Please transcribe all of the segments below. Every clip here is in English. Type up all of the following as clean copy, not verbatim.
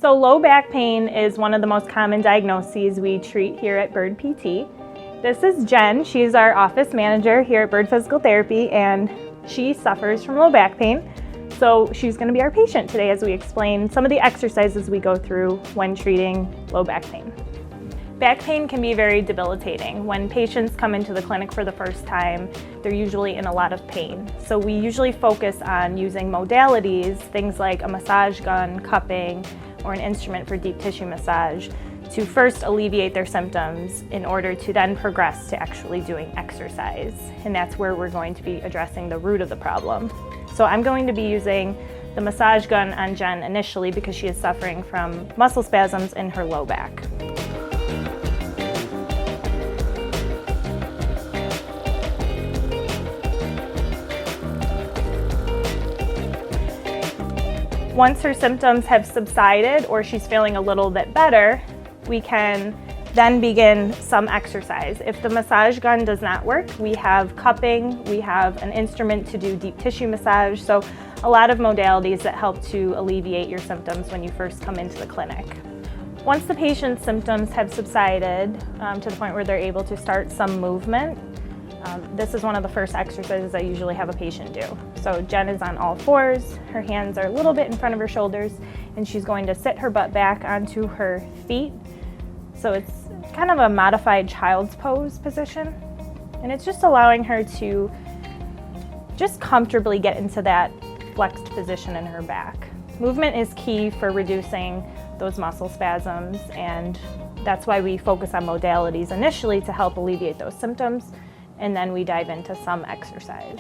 So low back pain is one of the most common diagnoses we treat here at Burd PT. This is Jen. She's our office manager here at Burd Physical Therapy, and she suffers from low back pain. So she's going to be our patient today as we explain some of the exercises we go through when treating low back pain. Back pain can be very debilitating. When patients come into the clinic for the first time, they're usually in a lot of pain. So we usually focus on using modalities, things like a massage gun, cupping, or an instrument for deep tissue massage to first alleviate their symptoms in order to then progress to actually doing exercise. And that's where we're going to be addressing the root of the problem. So I'm going to be using the massage gun on Jen initially because she is suffering from muscle spasms in her low back. Once her symptoms have subsided or she's feeling a little bit better, we can then begin some exercise. If the massage gun does not work, we have cupping, we have an instrument to do deep tissue massage, so a lot of modalities that help to alleviate your symptoms when you first come into the clinic. Once the patient's symptoms have subsided to the point where they're able to start some movement, this is one of the first exercises I usually have a patient do. So Jen is on all fours, her hands are a little bit in front of her shoulders, and she's going to sit her butt back onto her feet. So it's kind of a modified child's pose position, and it's just allowing her to just comfortably get into that flexed position in her back. Movement is key for reducing those muscle spasms, and that's why we focus on modalities initially to help alleviate those symptoms, and then we dive into some exercise.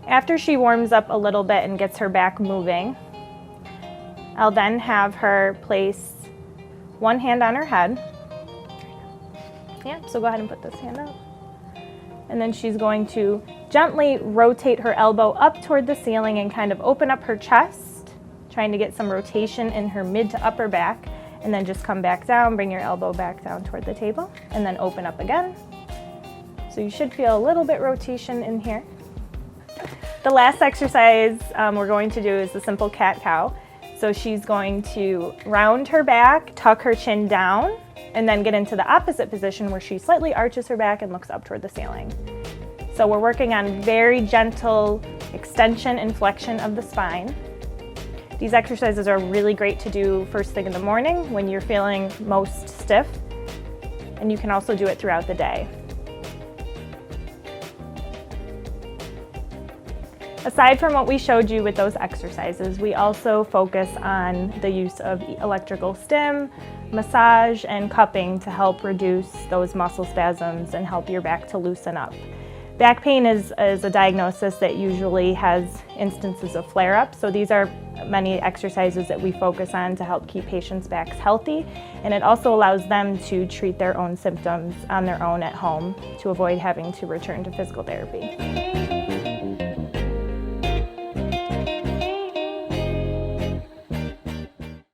After she warms up a little bit and gets her back moving, I'll then have her place one hand on her head. Yeah, so go ahead and put this hand up. And then she's going to gently rotate her elbow up toward the ceiling and kind of open up her chest, trying to get some rotation in her mid to upper back, and then just come back down, bring your elbow back down toward the table, and then open up again. So you should feel a little bit rotation in here. The last exercise we're going to do is the simple cat-cow. So she's going to round her back, tuck her chin down, and then get into the opposite position where she slightly arches her back and looks up toward the ceiling. So we're working on very gentle extension and flexion of the spine. These exercises are really great to do first thing in the morning when you're feeling most stiff, and you can also do it throughout the day. Aside from what we showed you with those exercises, we also focus on the use of electrical stim, massage, and cupping to help reduce those muscle spasms and help your back to loosen up. Back pain is a diagnosis that usually has instances of flare-up, so these are many exercises that we focus on to help keep patients' backs healthy, and it also allows them to treat their own symptoms on their own at home to avoid having to return to physical therapy.